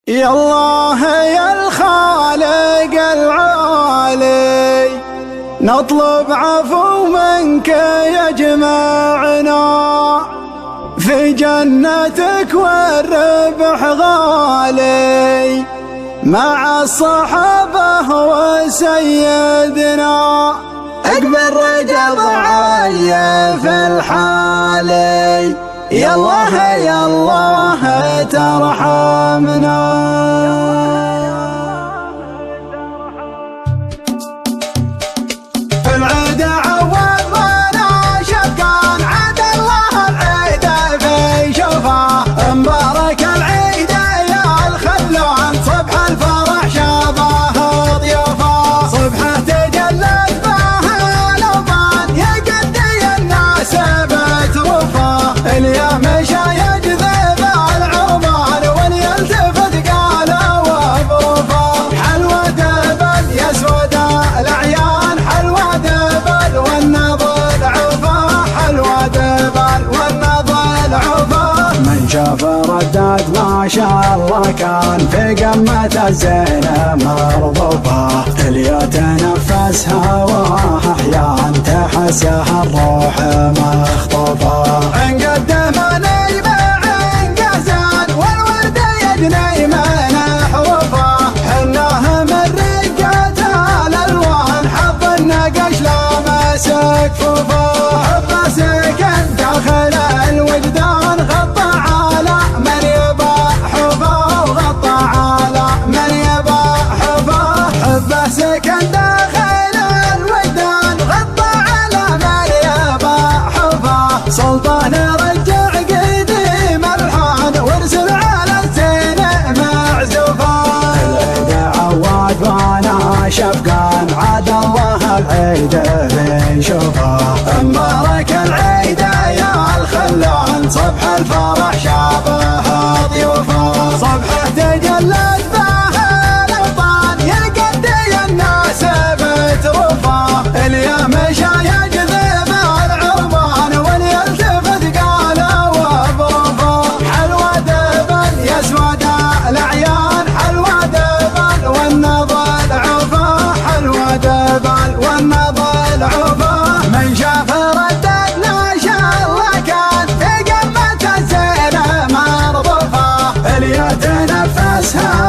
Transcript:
يا الله يا الخالق العالي، نطلب عفو منك يجمعنا في جنتك والربح غالي مع الصحابة وسيدنا. اقبل رجب عالية في الحالي، يا الله يا الله ترحمنا. في العيد عوض وانا شقان، عاد الله العيد في شوفه، مبارك العيد يا الخلوان، صبح الفرح شابه ضيوفه، صبحه تجلت به الأوطان يقدي الناس بتروفه، اليوم يجذب العربان وليلتفت قال وبروفه، حلوة دبل يسود الأعيان، حلوة دبل والنظر عوفه، حلوة دبل والنظر عوفه. من شاف رداد ما شاء الله كان في قمة الزينة مرضوفة، اللي يتنفس هواه أحيان تحسه الروح مخطوفة. انقدم نيمة انقزان والورد يدني من حروفه، حناه من رقة الألوان حظ النقش لامس كفوفه، حب سكن داخل الوجدان غطى على من يبا حبه، وغطى على من يبا حبه، حبه سكن داخل الوجدان غطى على من يبا حبه، سلطان رجع قديم الحان وارسل على الزين معزوفه. العيد عواد وانا شفقان، عاد الله العيد بنشوفه، مبارك العيد يا الخلان، صبح الفرح شابه ضيوفه، صبحه تجلت به الأوطان يقدي الناس بتروفه، اليوم يجذب العربان وليلتفت قال وبروفه، حلوة دبل يسود الأعيان، حلوة دبل والنظر عوفه، حلوة دبل والنظر عوفه. من شاف ردد ما شاء الله كان في قمة الزينة مرضوفة، اللي يتنفسها